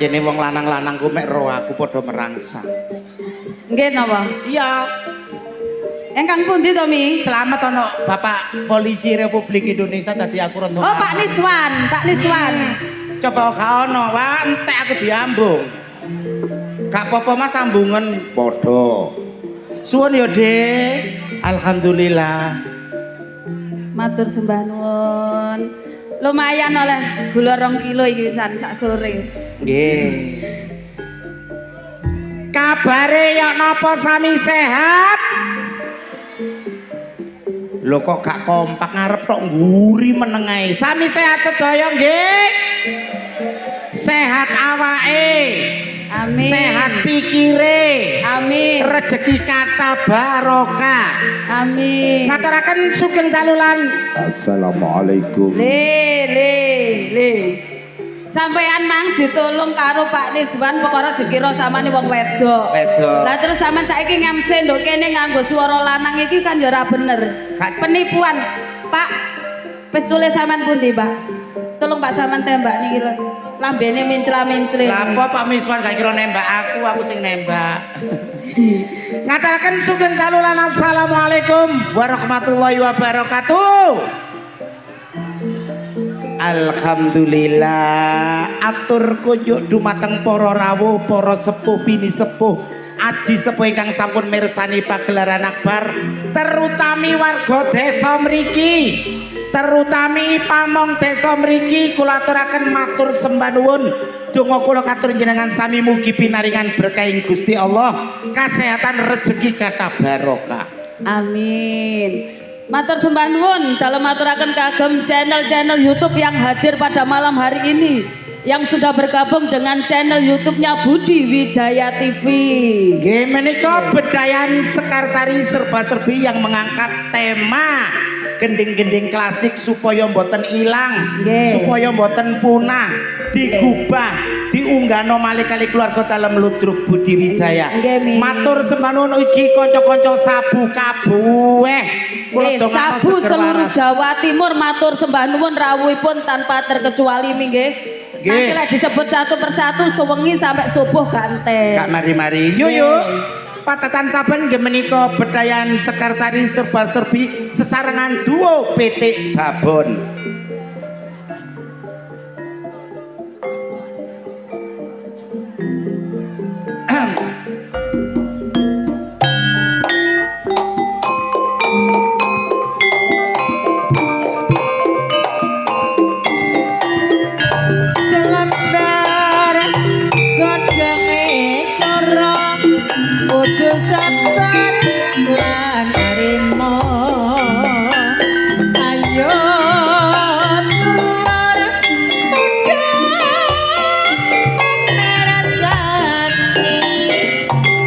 anjene wong lanang-lanang ku mek ro aku padha merangsang. Nggih napa? Iya. Engkang pundi to Mi? Selamat ono Bapak Polisi Republik Indonesia tadi aku rondo. Oh Pak Liswan, Pak Liswan. Coba gak ono, wah entek aku diambung. Gak apa-apa Mas sambungan padha. Suwun ya, Dik. Alhamdulillah. Matur sembah nuwun. Lumayan oleh gula 2 kilo iki wisan sak sore. Nggih. Kabare ya napa sami sehat? Lho kok gak kompak ngarep tok nguri meneng ae. Sami sehat sedaya nggih. Sehat awake. Amin. Sehat pikire. Amin. Rezeki kata barokah. Amin. Ngaturaken sugeng dalulan. Assalamualaikum. Le. Sampean mang ditulung karo Pak Liswan perkara dikira samane wong wedok. Wedok. Lah terus sampean saiki ngemse nduk kene nganggo swara lanang iki kan ya ora bener. Penipuan. Pak, wis tulis sampean pundi, Pak? Tolong Pak sampean tembak niki lho. Lambene mincla-minclin. Lah apa Pak Miswan gak kira nembak aku sing nembak. Ngaturaken sugeng dalulan assalamualaikum warahmatullahi wabarakatuh. Alhamdulillah atur kunjuk dumateng para rawuh, para sepuh bini sepuh, aji sepuh ingkang sampun mirsani pagelaran akbar, terutami warga desa mriki, terutami pamong desa mriki kula aturaken matur sembah nuwun. Donga kula katur jenengan sami mugi pinaringan berkah Gusti Allah, kesehatan rezeki kata barokah. Amin. Matur sembah nuwun dalam maturaken kagem channel-channel YouTube yang hadir pada malam hari ini, yang sudah bergabung dengan channel YouTube-nya Budi Wijaya TV. Nggih menika bedayan Sekarsari serba-serbi yang mengangkat tema gending-gending klasik supaya mboten ilang, supaya mboten punah, digubah, diunggahno malih kali keluarga dalam ludruk Budi Wijaya. Matur sembah nuwun ugi kanca-kanca sabu kabeh. Sabu seluruh Jawa Timur matur sembah nuwun rawuhipun tanpa terkecuali nggih. Nanti lek disebut satu persatu sewengi sampai subuh ganteng. Kak mari-mari. Yuk. Patatan saben nggih menika bedayan Sekarsari serba-serbi sesarengan duo PT Babon. Sabar lan arimo ayo tulur padha merasani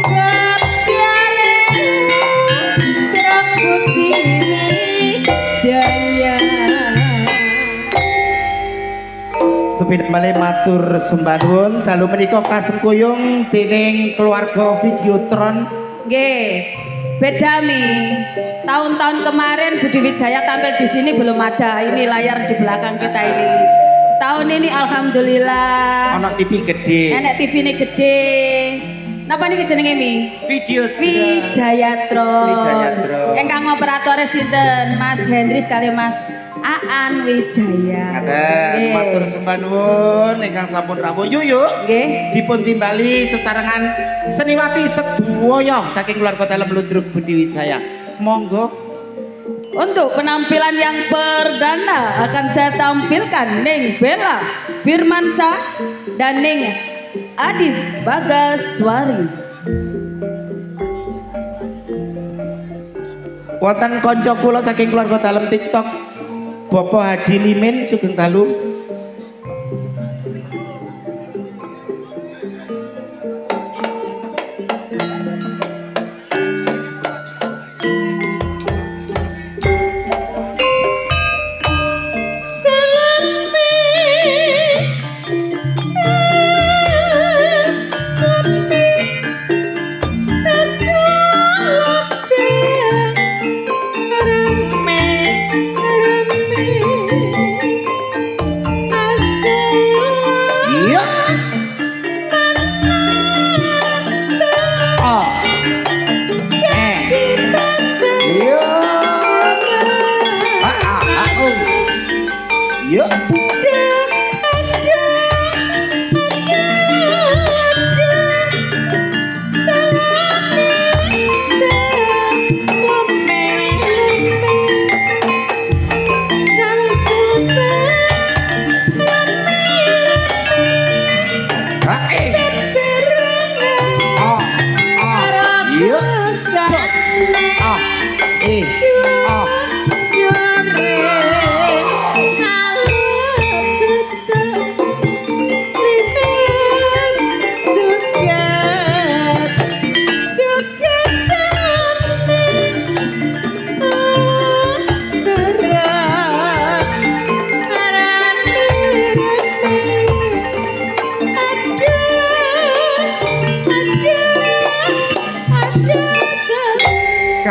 kepiare Trok Budi Wijaya. Sepindah malih matur sembah nuwun dalu menika kasengkuyung dening keluarga Videotron. Nggih. Beda Mi. Tahun-tahun kemarin Budi Wijaya tampil di sini belum ada. Ini layar di belakang kita ini. Tahun ini alhamdulillah. Ono TV gede. Enek TV ini gede. Napa niki jenenge Mi? Wijayatron. Engkang operatore sinten? Mas Hendri sekali Mas Aan Wijaya. Ngaten matur sembah nuwun ingkang sampun rawuh yuk. Nggih. Dipun timbali sesarengan seniwati sedaya saking keluarga dalam ludruk Budi Wijaya. Monggo. Untuk penampilan yang perdana akan saya tampilkan Ning Bella Firmansyah dan Ning Adis Bagaswari. Wonten kanca kula saking keluarga dalam TikTok Bapak Haji Limin sugeng dalu.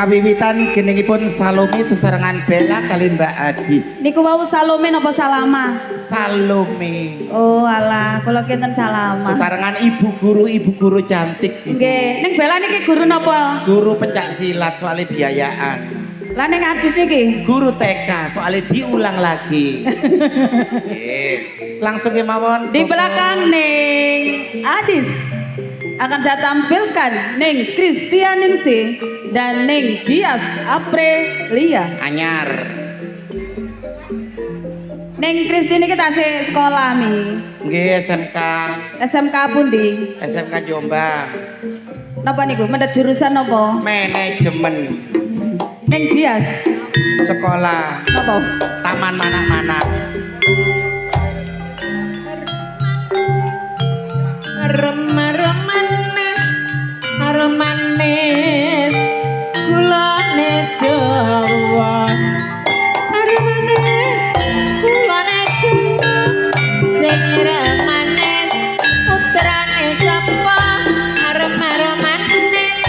kawiwitan geningipun Salome sesarengan Bella kali Mbak Adis. Niku wau Salome napa Salama? Salome. Oh alah, kula kinten Salama. Sesarengan ibu guru cantik. Nggih, ning Bella niki guru napa? Guru pencak silat soalnya biayaan. Lah ning Adis niki? Guru TK soalnya diulang lagi. Langsung kemawon. Di belakang ning Adis akan saya tampilkan Neng Kristianingsih dan Neng Dias Aprilia. Anyar. Neng Kristi ini kita sekolah mi. Nggih SMK. SMK pundi? SMK Jombang. Napa niku? Mendet jurusan napa? Manajemen. Neng Dias. Sekolah. Napa? Taman mana-mana. Manis kulane Jawa manis kulane Jawa sing manis putrane sapa manis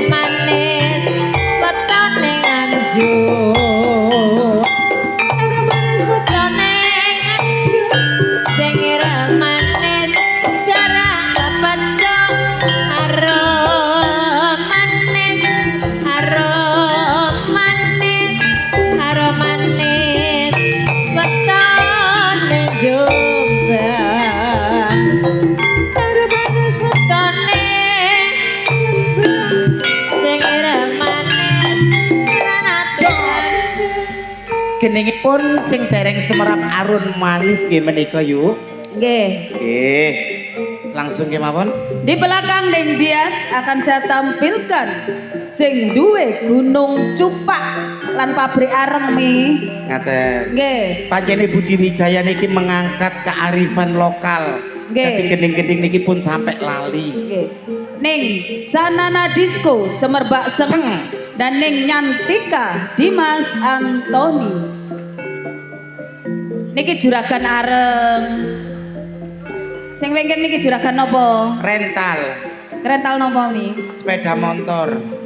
manis wetone Nganjuk manis wetone Nganjuk sing manis Geningipun sing dereng semerap arun manis nggih menika yuk. Nggih. Nggih. Langsung kemawon. Di belakang Neng Dias akan saya tampilkan sing duwe Gunung Cupak lan pabrik areng mi. Ngaten. Nggih. Panjene Budi Wijaya niki mengangkat kearifan lokal. Nggih. Dadi gending-gending niki pun sampai lali. Nggih. Neng Sanana Disco Semerbak Seng dan Neng Nyantika Dimas Antoni. Niki juragan areng. Sing wengken niki juragan nopo? Rental. Rental nopo mi? Sepeda motor.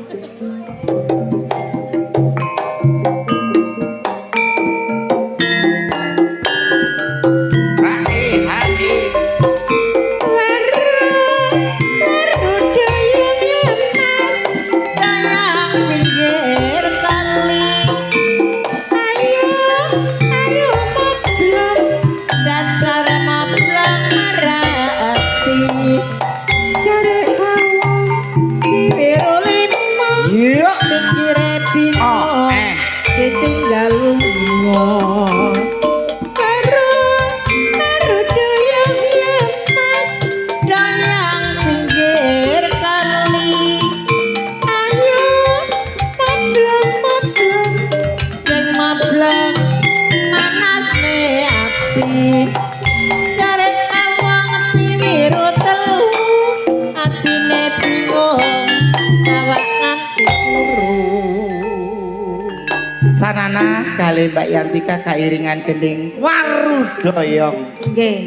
Sanana kali Mbak Yantika kairingan gending Warudoyong. Nggih,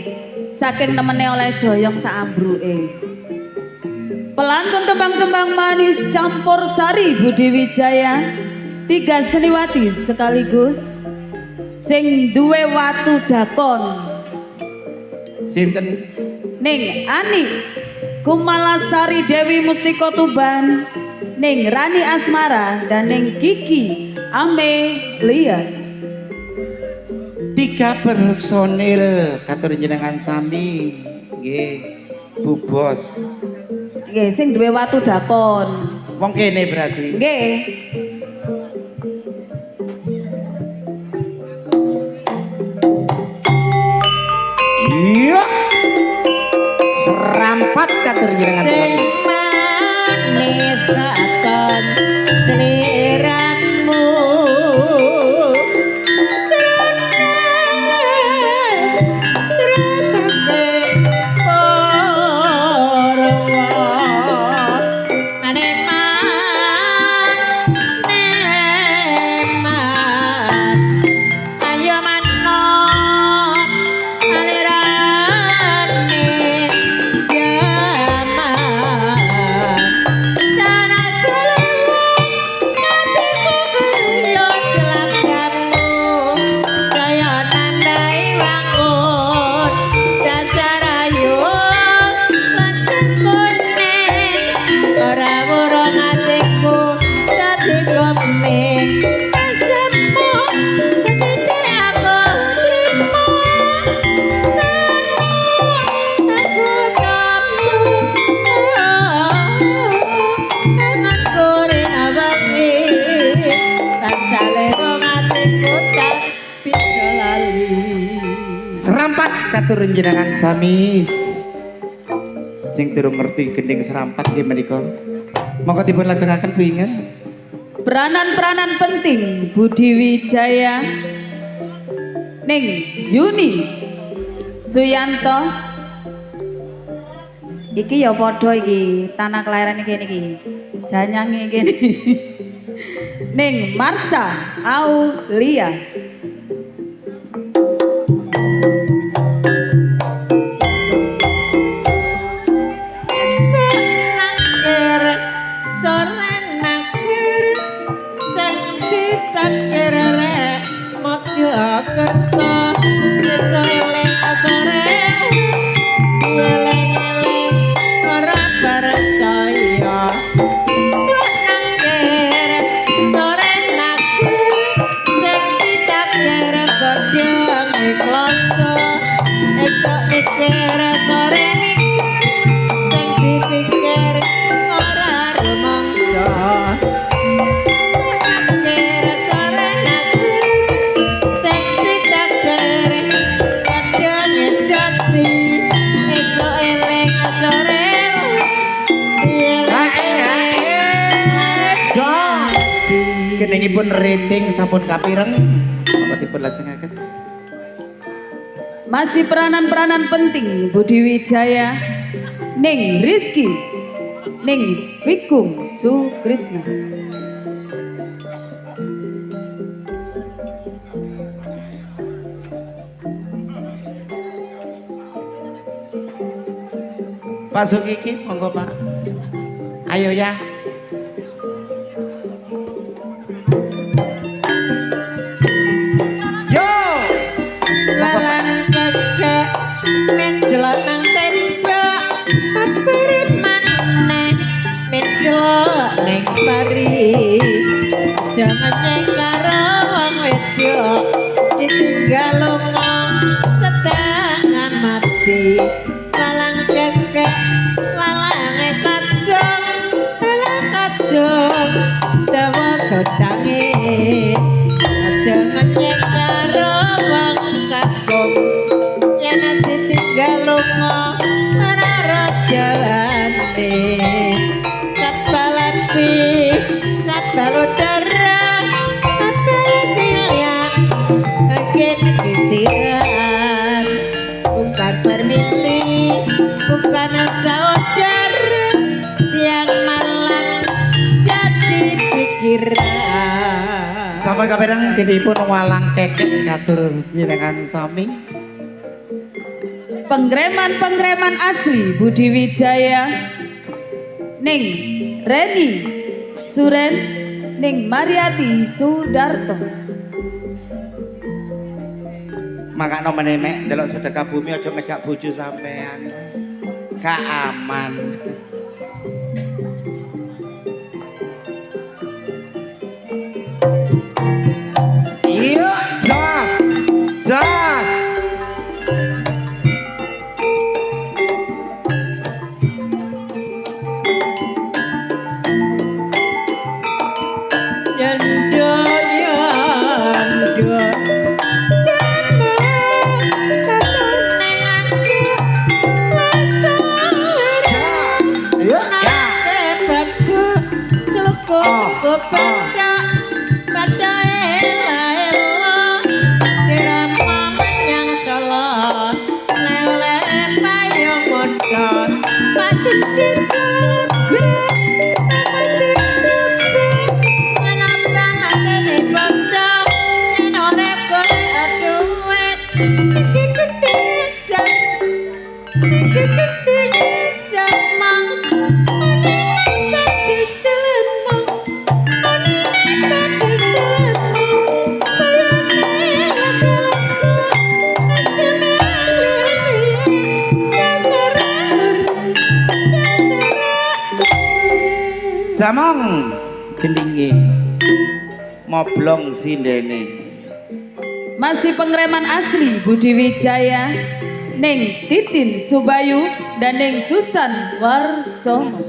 saking temene oleh doyong saambruke. Pelantun tembang-tembang manis campur sari Budi Wijaya, 3 seniwati sekaligus sing duwe watu dakon. Sinten? Ning Ani Kumalasari Dewi Mustika Tuban, Ning Rani Asmara dan Ning Kiki Amelia. 3 personil katur jenengan sami nggih Bu Bos. Nggih sing duwe watu dakon. Wong kene berarti. Nggih. Iya. Serampat katur jenengan sami. Manis katon seliramu Serampat katur njenengan sami sing durung ngerti gending serampat nggih menika. Monggo dipun lajengaken Bu Inge. Peranan-peranan penting Budi Wijaya ning Yuni Suyanto iki ya padha iki tanah kelahiran iki niki danyange kene ning Marsha Aulia sore nakir sing ditakir rek Mojokerto iso eling sore eling-eling ora percaya nakir sore nakir sing ditakir godhong ikloso esok mikir sore sing dipikir ora rumangsa nakir sore nakir sing ditakir godhong jati esok eling sore Geningipun rating sampun kapireng. Monggo dipun lajengaken. masih peranan-peranan penting Budi Wijaya ning Rizky ning Vikum Sukrisna Pak Sukiki monggo Pak. Ayo ya. Yo. walang kekek menjelok nang tembok papir maneh menjelok ning pari jangan nyek karo wong wedok ditinggal lunga setengah mati walang kekek walange kadung walang kadung dawa sodange jangan nyek karo wong kadung yen ditinggal lunga ora rajane kapal api kapal udara kapal silang bagian titiran bukan permili bukan saudara siang malam jadi pikiran Sampun kapireng genipun walang kekek katur njenengan sami. penggreman asli Budi Wijaya ning Reni Suren ning Mariati Sudarto Makakno menemek delok sedekah bumi aja ngejak bojo sampean. Gak aman. Iya, jos. Jos. yando yando Iya, ya. Jamong gendinge moblong sindene. masih pengereman asli Budi Wijaya ning Titin Subayu dan ning Susan Warsono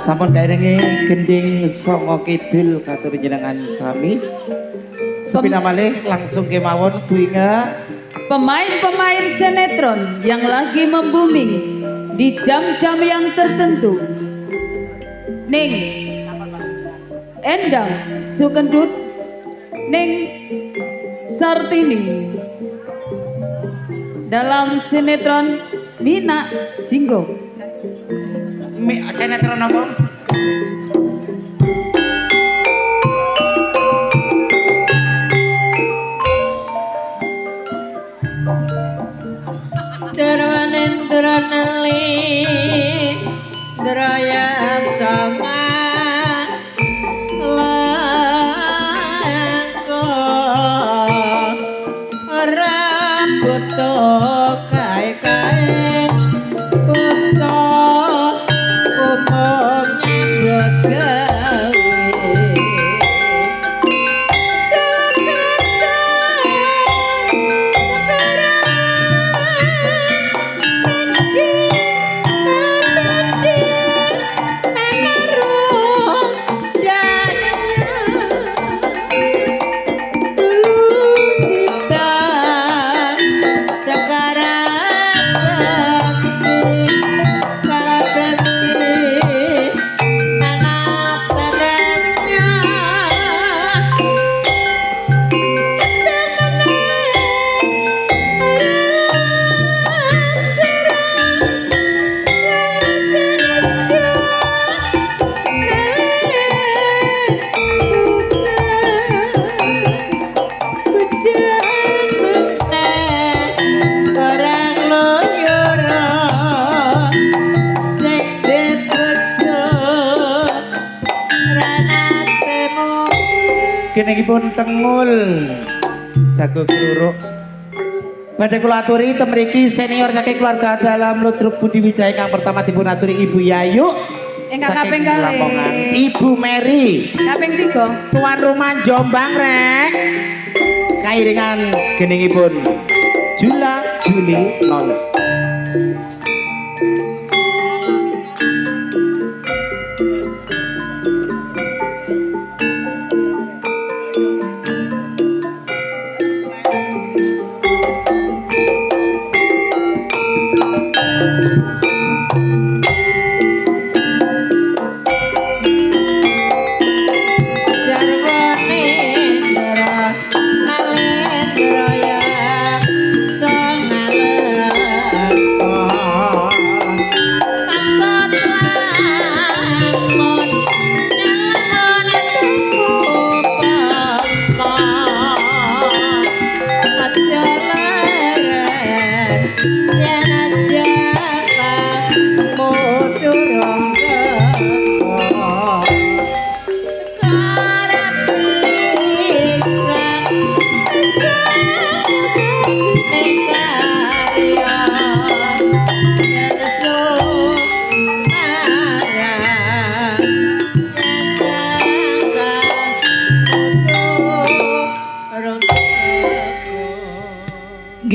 Sampun kairingi gending Songo Kidul katur jenengan sami. Sepina malih langsung kemawon Bu Inga. Pemain-pemain sinetron yang lagi membuming di jam-jam yang tertentu. Ning Endang Sukendut, Ning Sartini dalam sinetron Mina Jinggo. Sinetron apa? Darwanendra nali draya sama langko ora butuh kae-kae butuh umum nyambut gawe Kinegipun tengul jago kluruk. Badhe kula aturi temriki senior saking keluarga dalam Ludruk Budi Wijaya kang pertama dipun aturi Ibu Yayu. Ingkang Saking kaping kalih. Lamongan. Ibu Mary. Kaping 3. Tuan rumah Jombang rek. Kairingan geningipun Jula Juli Nons.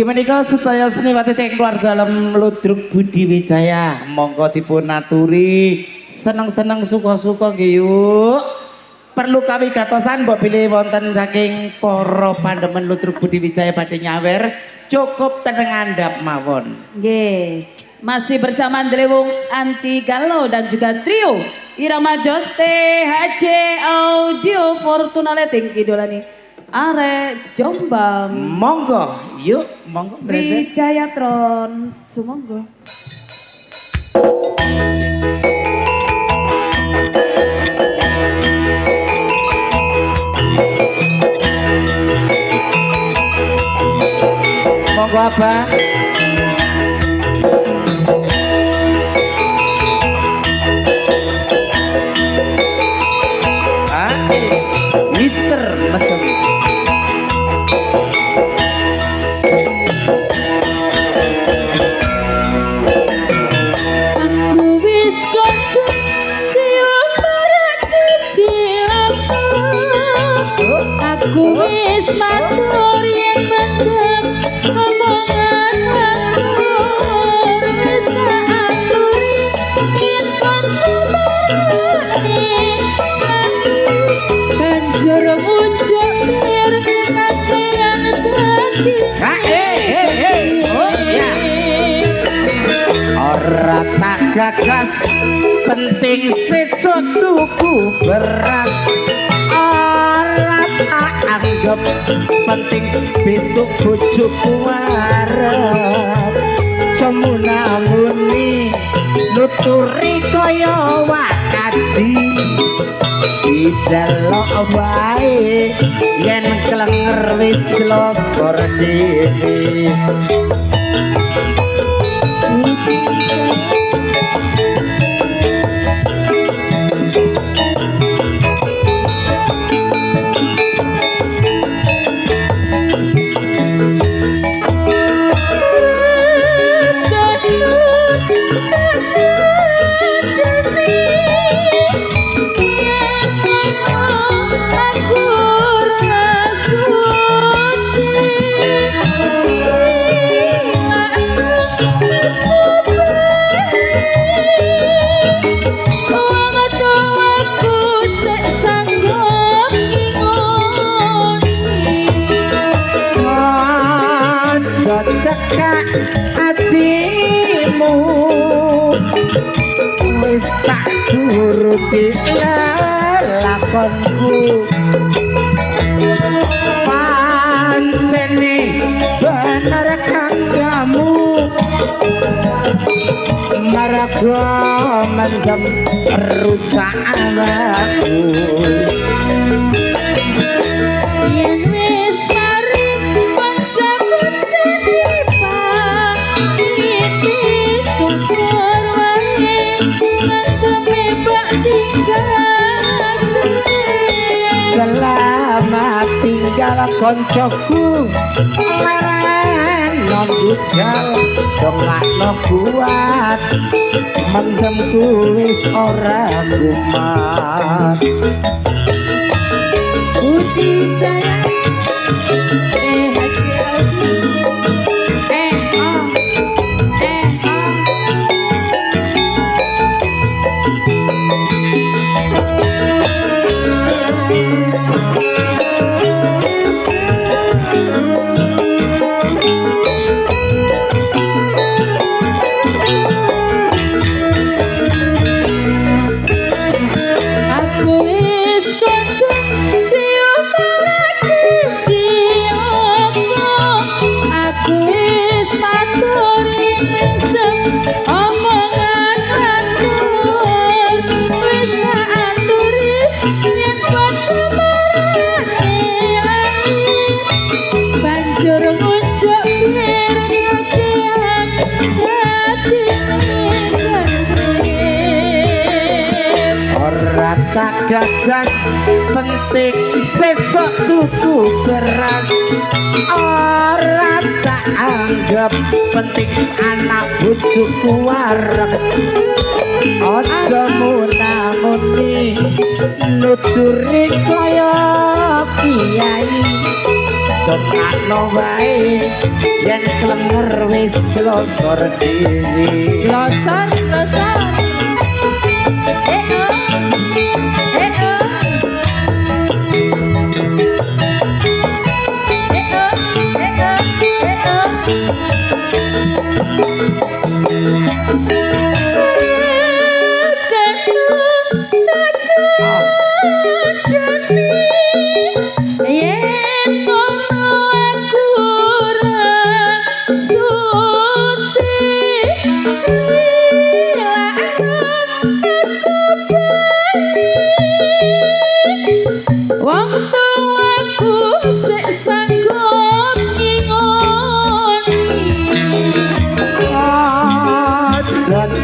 Menika sedaya seniwati sing keluar dalam Ludruk Budi Wijaya monggo dipun aturi seneng-seneng suka-suka nggih yuk. Perlu kami gatosan mbok pilih wonten saking para pandemen Ludruk Budi Wijaya badhe nyawer cukup teneng andhap mawon. Nggih. Masih bersama Drewung Anti Galau dan juga trio Irama Joste HJ Audio Fortuna Leting idolani Are Jombang. Monggo, yuk, monggo. Wijayatron, sumonggo. Monggo Abah. Mister betul. Aku wis matur yen mendem omongan ora tak gagas penting sesuk tuku beras ora tak anggap penting besok bojoku arep cemuna muni nuturi kaya wakaji didelok wae yen klenger wis glosor dhewe cekak hatimu wis tak turuti lakonku pancene bener kanggamu maraga mendem rusak awakku yen wis mari kancaku selamat tinggal koncoku leren nondugal dongakno kuat mendemku wis ora kumat Budi Jaya Haji Aldi tak gagas penting sesok tuku beras ora tak anggap penting anak bojoku wareg aja muni nuturi kaya kiai dongakno wae yen klenger wis glosor dhewe glosor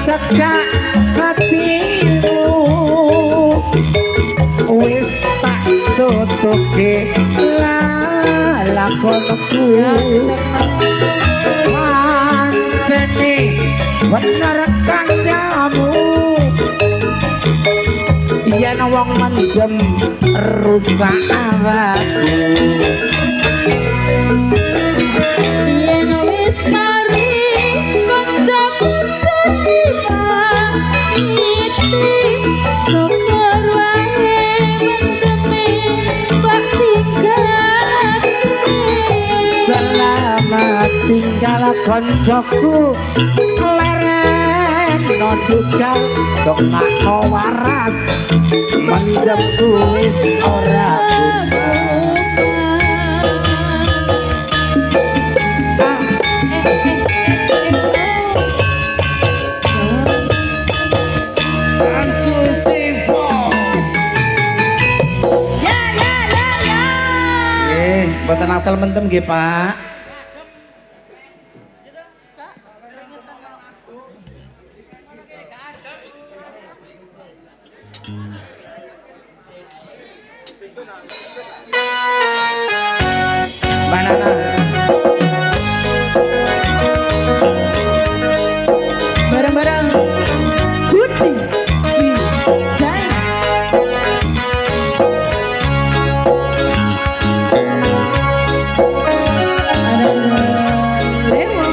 cekak hatimu wis tak tutuke lakonku pancene bener kanggamu yen wong mendem rusak awakku yen wis mari kancaku selamat tinggal koncoku leren no dugal dongakno waras mendem wis ora Mboten asal mentem nggih, Pak. Banana. Bareng-bareng Gucci Jai ada lemon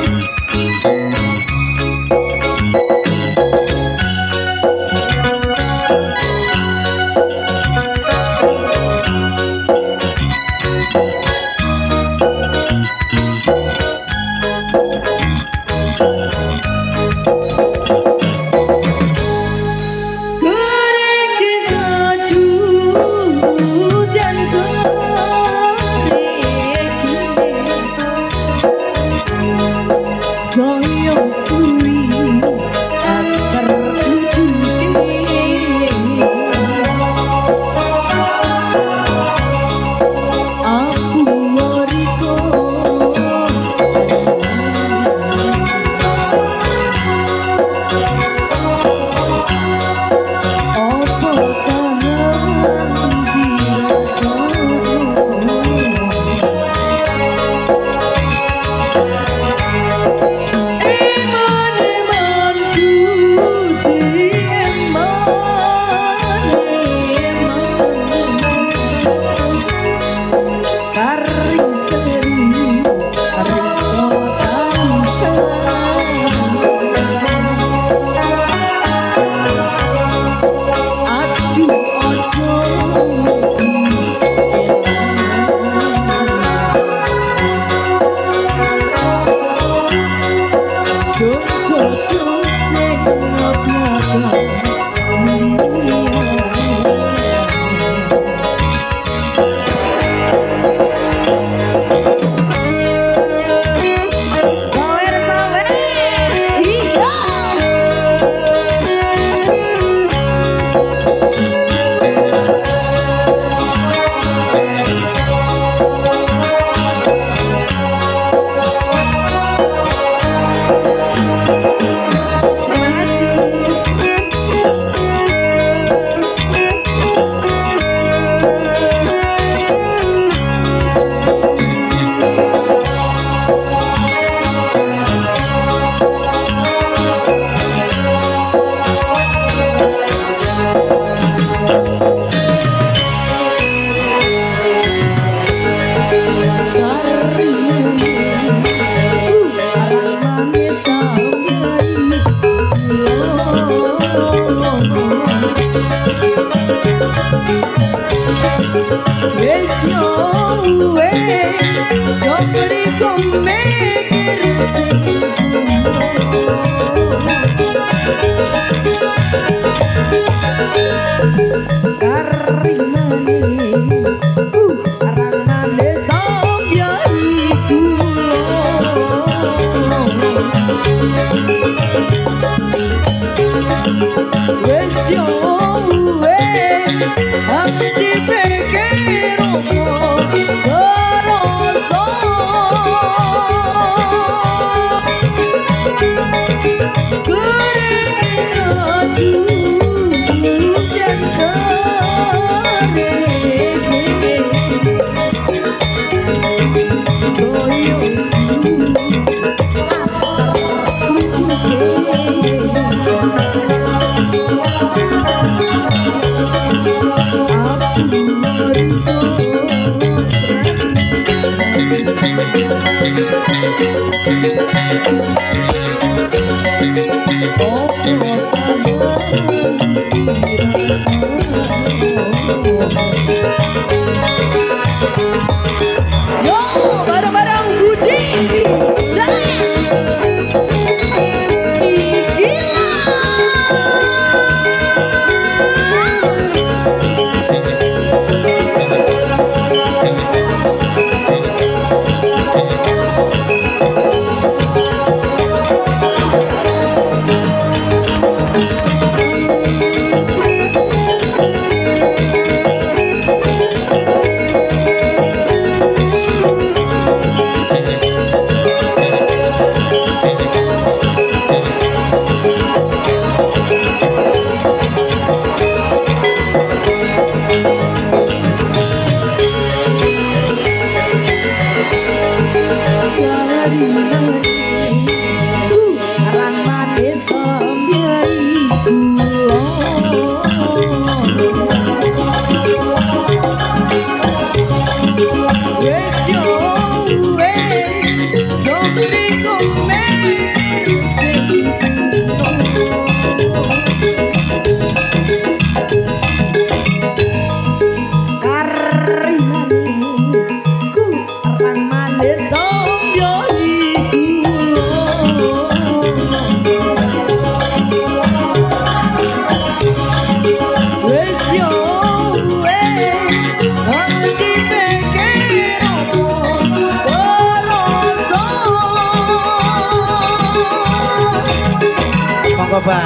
Monggo, Bang.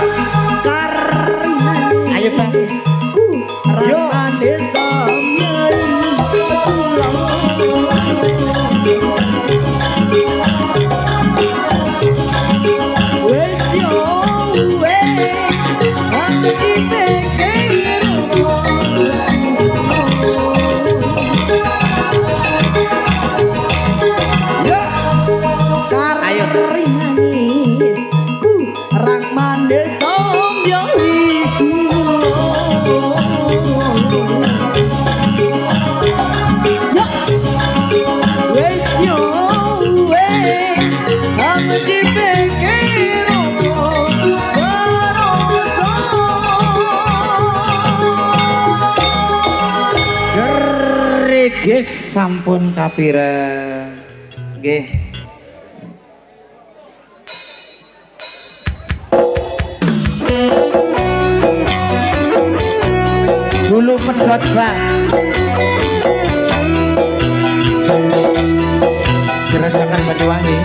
Ayo, Bang. Yo. Nggih sampun kapira. Nggih. Dulu pedot, Bang. Gerakan Banyuwangi.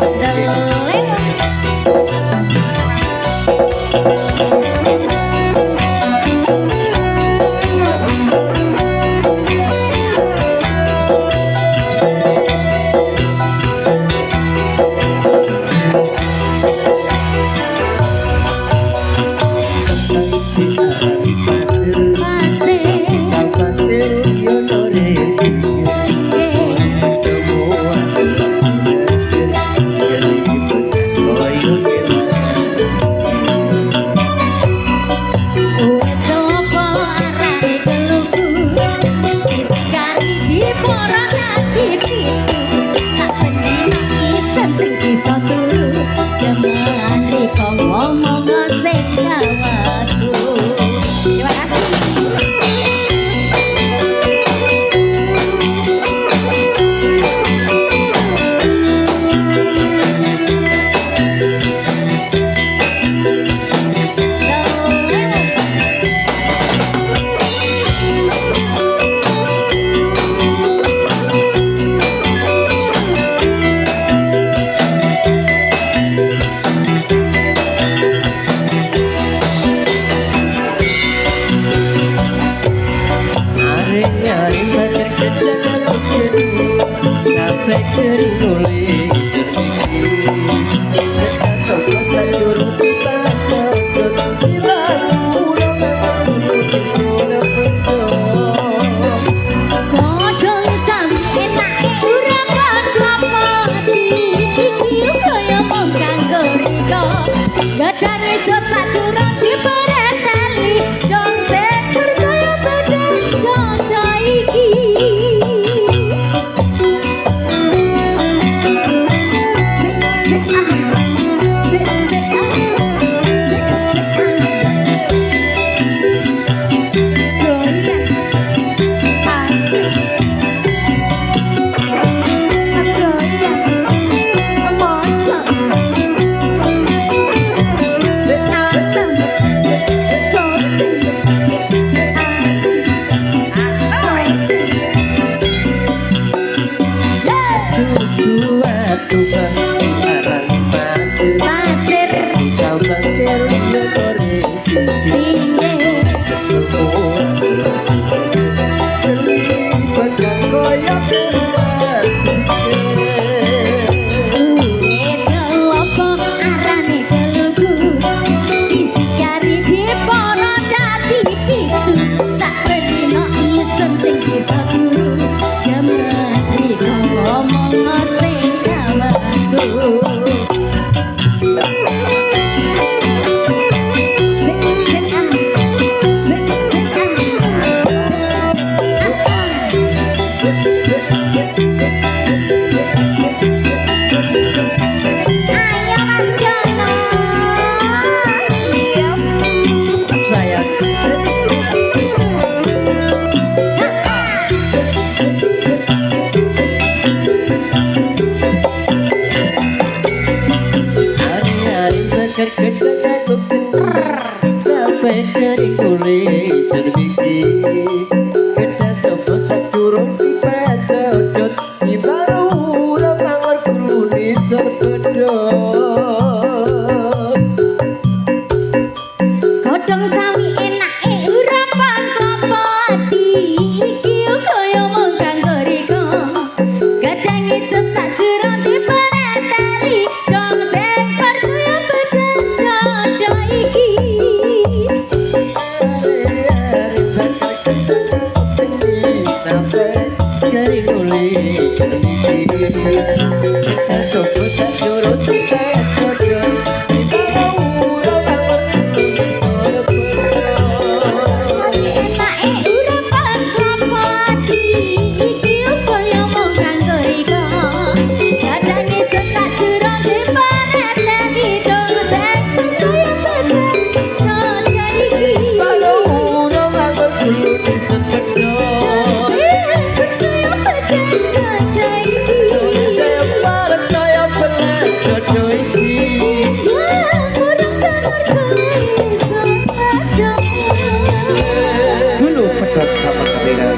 Dulu pedot sama kepira.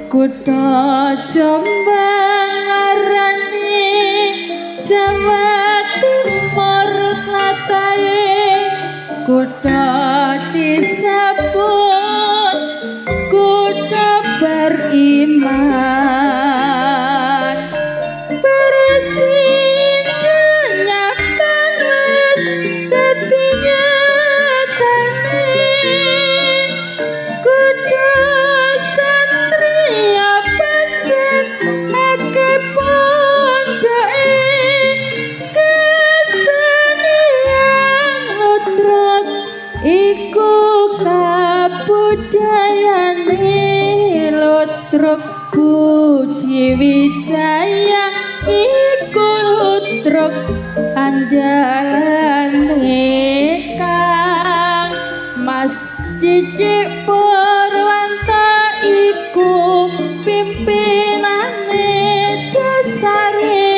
Kutha Jombang ngarani Jawa Timur Klatae kutha disebut kutha beriman bersinnya panas dadi nyatane kutha satria pancen akeh pondoke kesenian lutruk iku kabudayane lutruk budi wijaya iku lutruk andalane kang Mas Dicik Purwanta iku pimpinane dasare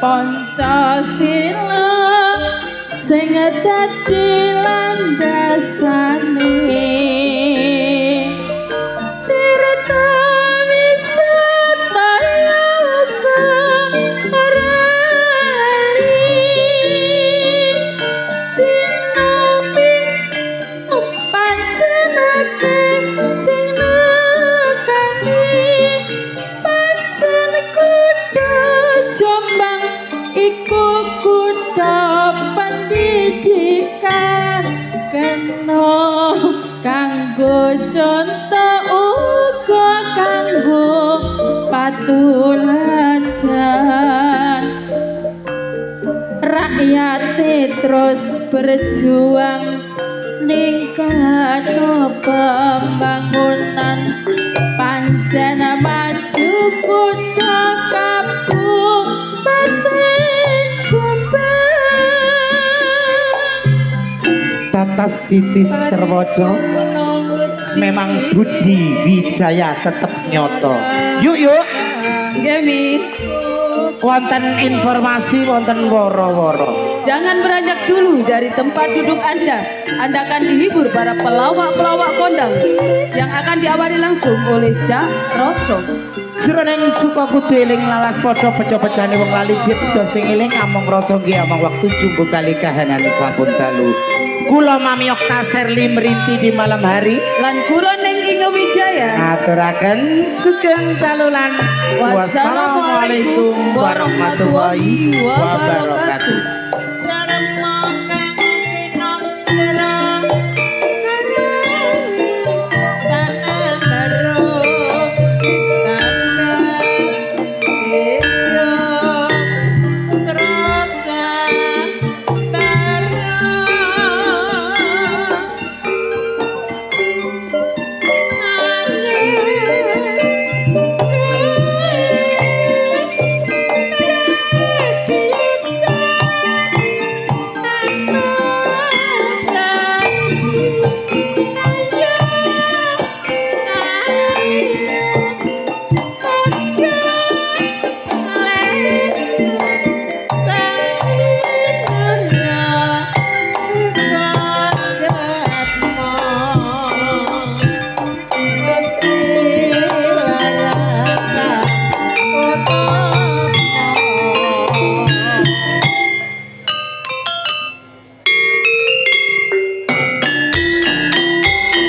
Pancasila sing dadi landasane tirta wisata yoga rali dinami panjenake sing nekani pancen kutha Jombang iku kutha pendidikan kena kanggo contoh uga kanggo patuladan rakyate terus berjuang ningkatno pembangunan pancen maju kutha Kabupaten Jombang. Tatas titis terwoco memang budi wijaya tetap nyoto. Yuk Gemi, wonten informasi wonten woro-woro. jangan beranjak dulu dari tempat duduk Anda. Anda akan dihibur para pelawak-pelawak kondang yang akan diawali langsung oleh Cak Roso. Jroning suka kudu eling lawas padha beca-becane wong lali jip beca sing eling among rasa nggih among wektu jumbo kali kahanan sampun dalu. Kula mamiyok taser limrinti di malam hari Lan kula ning Inge Wijaya. aturaken sugeng dalulan. Wassalamualaikum warahmatullahi wabarakatuh.